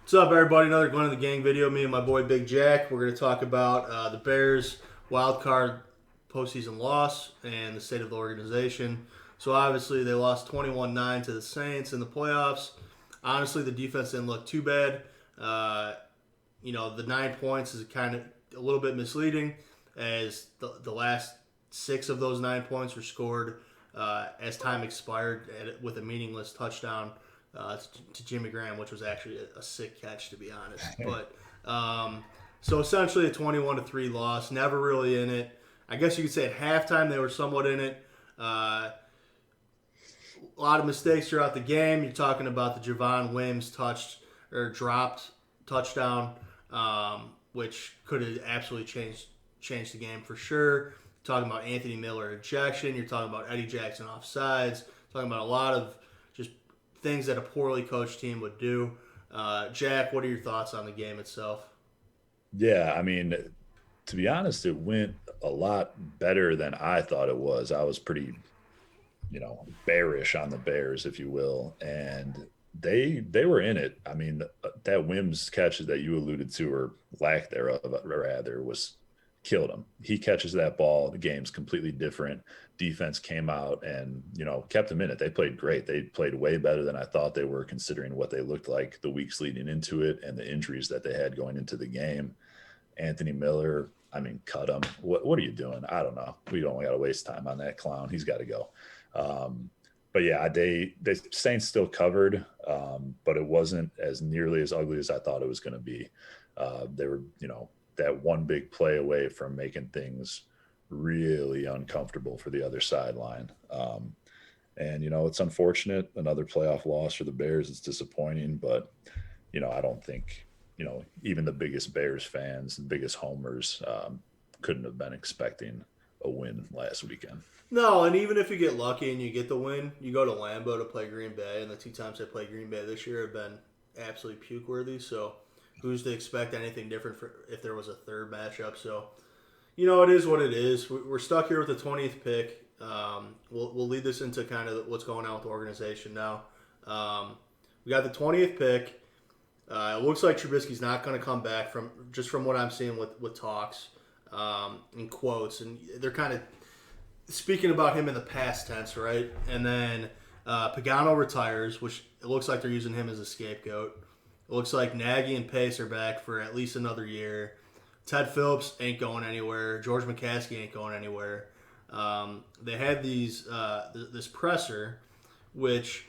What's up, everybody? Another Glenn of the Gang video. Me and my boy Big Jack. We're going to talk about the Bears' wild card postseason loss and the state of the organization. So obviously they lost 21-9 to the Saints in the playoffs. Honestly, the defense didn't look too bad. The 9 points is kind of a little bit misleading, as the last 6 of those 9 points were scored as time expired with a meaningless touchdown to Jimmy Graham, which was actually a sick catch, to be honest. But so essentially a 21-3 loss. Never really in it. I guess you could say at halftime they were somewhat in it. A lot of mistakes throughout the game. You're talking about the Javon Wims dropped touchdown, which could have absolutely changed the game for sure. You're talking about Anthony Miller ejection. You're talking about Eddie Jackson offsides. Talking about a lot of just things that a poorly coached team would do. Jack, what are your thoughts on the game itself? Yeah, I mean, to be honest, it went a lot better than I thought it was. I was pretty, bearish on the Bears, if you will, and they were in it. I mean, that Wims catch that you alluded to, or lack thereof, rather, was killed him. He catches that ball, the game's completely different. Defense came out and kept them in it. They played great. They played way better than I thought they were, considering what they looked like the weeks leading into it and the injuries that they had going into the game. Anthony Miller, I mean, cut him. What are you doing? I don't know. We don't got to waste time on that clown. He's got to go. But yeah, they Saints still covered, but it wasn't as nearly as ugly as I thought it was going to be. They were, that one big play away from making things really uncomfortable for the other sideline. And it's unfortunate. Another playoff loss for the Bears. It's disappointing, but I don't think even the biggest Bears fans, the biggest homers, couldn't have been expecting a win last weekend. No, and even if you get lucky and you get the win, you go to Lambeau to play Green Bay, and the 2 times they played Green Bay this year have been absolutely puke-worthy. So who's to expect anything different if there was a third matchup? So, it is what it is. We're stuck here with the 20th pick. We'll lead this into kind of what's going on with the organization now. We got the 20th pick. It looks like Trubisky's not going to come back from what I'm seeing with talks and quotes, and they're kind of speaking about him in the past tense, right? And then Pagano retires, which it looks like they're using him as a scapegoat. It looks like Nagy and Pace are back for at least another year. Ted Phillips ain't going anywhere. George McCaskey ain't going anywhere. They had this presser, which,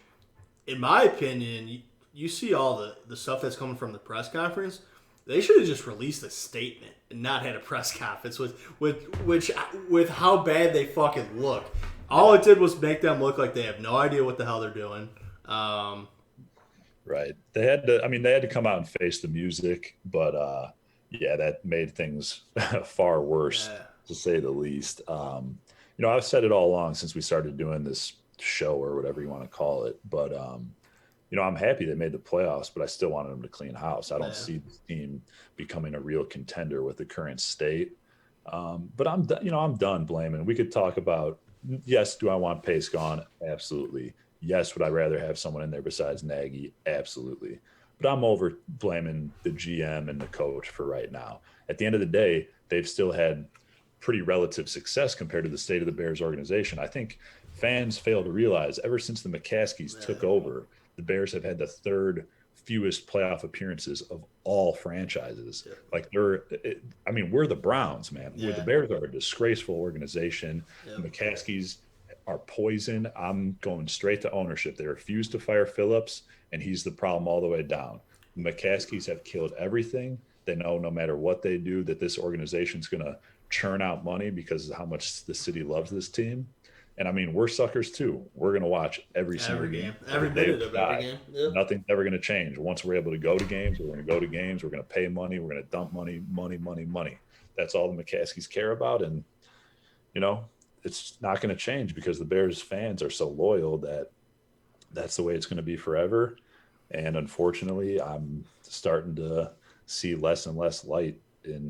in my opinion, you see all the stuff that's coming from the press conference. They should have just released a statement and not had a press conference with how bad they fucking look. All it did was make them look like they have no idea what the hell they're doing. Right. They had to come out and face the music, but yeah, that made things far worse, to say the least. I've said it all along since we started doing this show, or whatever you want to call it, but I'm happy they made the playoffs, but I still wanted them to clean house. I don't see the team becoming a real contender with the current state. But I'm done blaming. We could talk about, yes, do I want Pace gone? Absolutely. Yes, would I rather have someone in there besides Nagy? Absolutely. But I'm over blaming the GM and the coach for right now. At the end of the day, they've still had pretty relative success compared to the state of the Bears organization. I think fans fail to realize, ever since the McCaskies took over, the Bears have had the third fewest playoff appearances of all franchises. Yeah. Like we're the Browns, man. Yeah. The Bears are a disgraceful organization. Yeah. The McCaskies are poison. I'm going straight to ownership. They refuse to fire Phillips, and he's the problem all the way down. The McCaskies have killed everything. They know no matter what they do that this organization's going to churn out money because of how much the city loves this team. And I mean, we're suckers too. We're going to watch every single game. Every minute of every game. Yep. Nothing's ever going to change. Once we're able to go to games, we're going to go to games. We're going to pay money. We're going to dump money. That's all the McCaskies care about. And, it's not going to change because the Bears fans are so loyal that that's the way it's going to be forever. And unfortunately, I'm starting to see less and less light in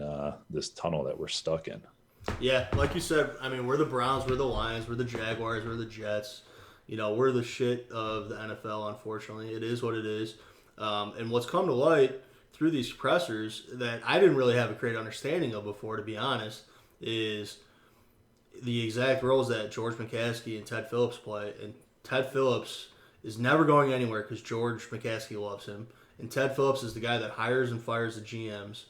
this tunnel that we're stuck in. Yeah, like you said, I mean, we're the Browns, we're the Lions, we're the Jaguars, we're the Jets. We're the shit of the NFL, unfortunately. It is what it is. And what's come to light through these pressers that I didn't really have a great understanding of before, to be honest, is the exact roles that George McCaskey and Ted Phillips play. And Ted Phillips is never going anywhere because George McCaskey loves him. And Ted Phillips is the guy that hires and fires the GMs.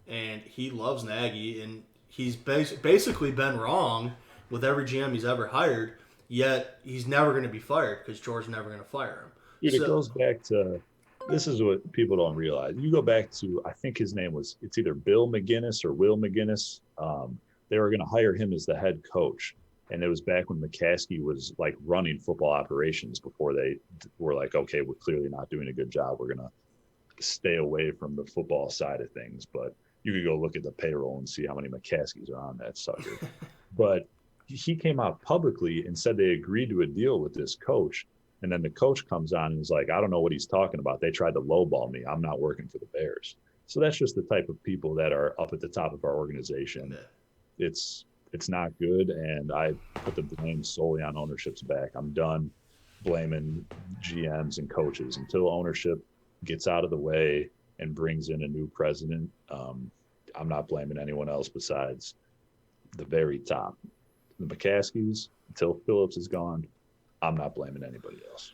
And he loves Nagy. And he's basically been wrong with every GM he's ever hired. Yet he's never going to be fired because George's never going to fire him. Dude, it goes back to, this is what people don't realize. You go back to, I think his name was, it's either Bill McGinnis or Will McGinnis. They were going to hire him as the head coach. And it was back when McCaskey was like running football operations before they were like, okay, we're clearly not doing a good job. We're going to stay away from the football side of things. But you could go look at the payroll and see how many McCaskeys are on that sucker. But he came out publicly and said they agreed to a deal with this coach. And then the coach comes on and is like, I don't know what he's talking about. They tried to lowball me. I'm not working for the Bears. So that's just the type of people that are up at the top of our organization. Yeah. It's not good. And I put the blame solely on ownership's back. I'm done blaming GMs and coaches until ownership gets out of the way and brings in a new president. I'm not blaming anyone else besides the very top. The McCaskeys, until Phillips is gone, I'm not blaming anybody else.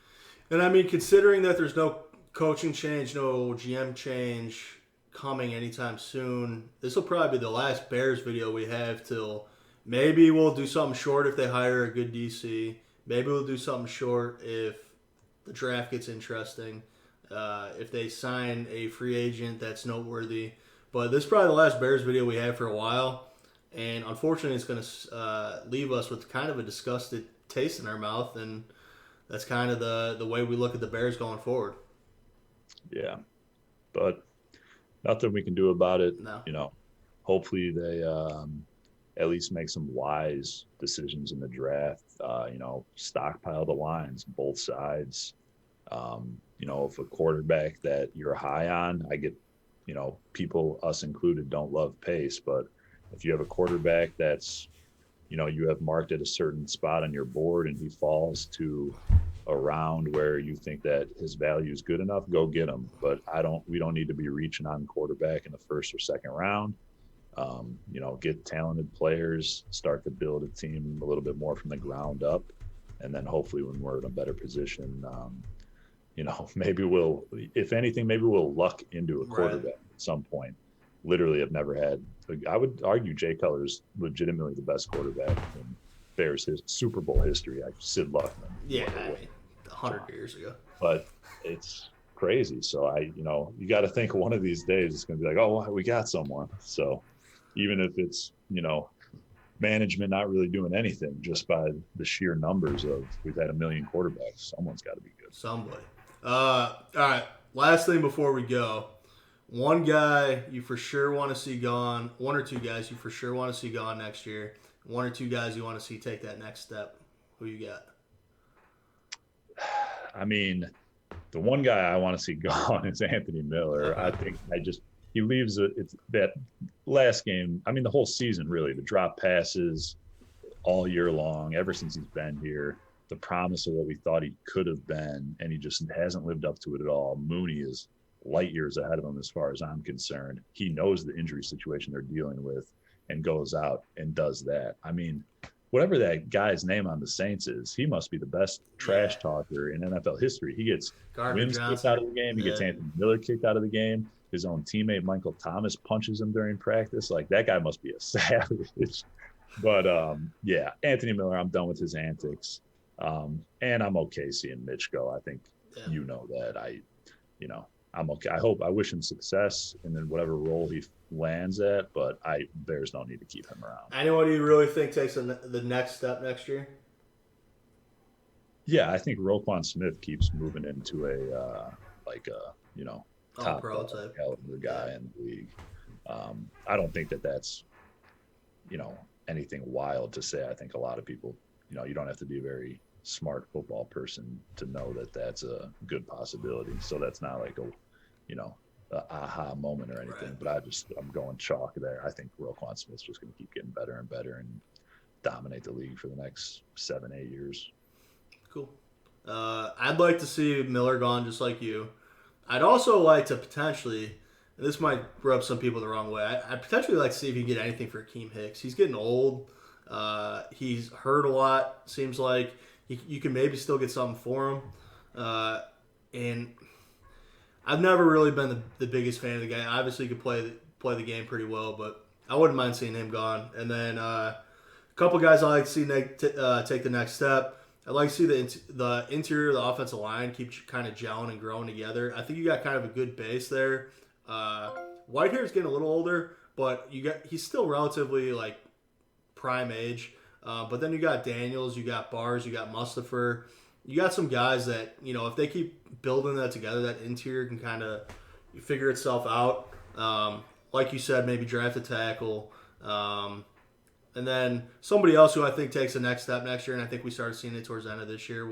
And I mean, considering that there's no coaching change, no GM change coming anytime soon, this will probably be the last Bears video we have till maybe we'll do something short if they hire a good DC. Maybe we'll do something short if the draft gets interesting. If they sign a free agent that's noteworthy. But this is probably the last Bears video we have for a while. And unfortunately, it's going to leave us with kind of a disgusted taste in our mouth. And that's kind of the way we look at the Bears going forward. Yeah. But nothing we can do about it. No. You know, hopefully they at least make some wise decisions in the draft. You know, stockpile the lines, both sides. You know, if a quarterback that you're high on, I get, you know, people, us included, don't love Pace, but if you have a quarterback that's, you know, you have marked at a certain spot on your board and he falls to a round where you think that his value is good enough, go get him. But we don't need to be reaching on quarterback in the first or second round. You know, get talented players, start to build a team a little bit more from the ground up. And then hopefully when we're in a better position, you know, maybe if anything, maybe we'll luck into a quarterback at some point. Literally have never had, I would argue Jay Cutler's legitimately the best quarterback in Bears Super Bowl history. Sid Luckman. Yeah, 100 years ago. But it's crazy. So you know, you got to think one of these days it's going to be like, oh, we got someone. So even if it's, you know, management not really doing anything, just by the sheer numbers of we've had 1 million quarterbacks, someone's got to be good. Somebody. All right. Last thing before we go. One guy you for sure want to see gone, one or two guys you for sure want to see gone next year, one or two guys you want to see take that next step. Who you got? I mean, the one guy I want to see gone is Anthony Miller. I think he leaves it's that last game. I mean, the whole season, really, the drop passes all year long, ever since he's been here, the promise of what we thought he could have been, and he just hasn't lived up to it at all. Mooney is light years ahead of him as far as I'm concerned. He knows the injury situation they're dealing with and goes out and does that. I mean, whatever that guy's name on the Saints is, he must be the best trash talker in NFL history. He gets Wims kicked out of the game. He gets Anthony Miller kicked out of the game. His own teammate, Michael Thomas, punches him during practice. Like, that guy must be a savage. But, yeah, Anthony Miller, I'm done with his antics. And I'm okay seeing Mitch go. I think you know that. I'm okay. I wish him success in whatever role he lands at, but Bears don't need to keep him around. Anyone you really think takes the next step next year? Yeah, I think Roquan Smith keeps moving into a top pro type caliber guy in the league. I don't think that's, you know, anything wild to say. I think a lot of people, you know, you don't have to be a very smart football person to know that that's a good possibility. So that's not like a aha moment or anything, right. But I'm going chalk there. I think Roquan Smith's just going to keep getting better and better and dominate the league for the next 7-8 years. Cool. I'd like to see Miller gone just like you. I'd also like to potentially, and this might rub some people the wrong way, I'd potentially like to see if you can get anything for Akeem Hicks. He's getting old. He's hurt a lot, seems like. You can maybe still get something for him. And I've never really been the biggest fan of the guy. Obviously, he could play the game pretty well, but I wouldn't mind seeing him gone. And then a couple guys I like to see take the next step. I'd like to see the interior of the offensive line keep kind of gelling and growing together. I think you got kind of a good base there. Whitehair's getting a little older, but he's still relatively like prime age. But then you got Daniels, you got Bars, you got Mustipher. You got some guys that, if they keep building that together, that interior can kind of figure itself out. Like you said, maybe draft a tackle. And then somebody else who I think takes the next step next year, and I think we started seeing it towards the end of this year,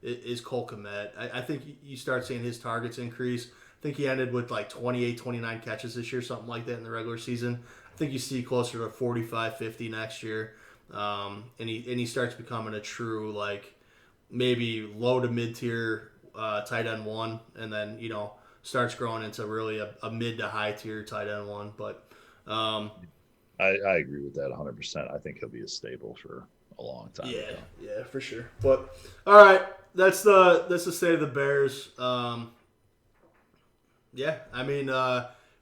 is Cole Kmet. I think you start seeing his targets increase. I think he ended with like 28, 29 catches this year, something like that in the regular season. I think you see closer to 45, 50 next year. And he starts becoming a true, like, maybe low to mid-tier tight end one, and then, starts growing into really a mid to high tier tight end one. But I agree with that 100%. I think he'll be a staple for a long time. Yeah, for sure. But all right, that's the state of the Bears.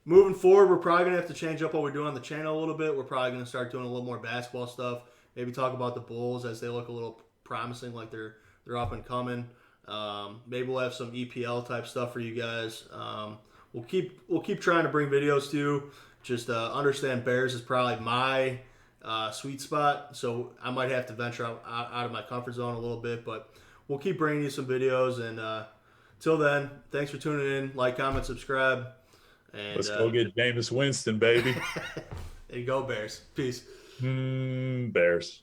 Moving forward, we're probably gonna have to change up what we're doing on the channel a little bit. We're probably gonna start doing a little more basketball stuff. Maybe talk about the Bulls as they look a little promising, like they're up and coming. Maybe we'll have some EPL type stuff for you guys. We'll keep trying to bring videos to you. Just understand Bears is probably my sweet spot, so I might have to venture out of my comfort zone a little bit, but we'll keep bringing you some videos. And till then, thanks for tuning in. Like, comment, subscribe. And let's go get Jameis Winston, baby. There you go, Bears. Peace. Bears.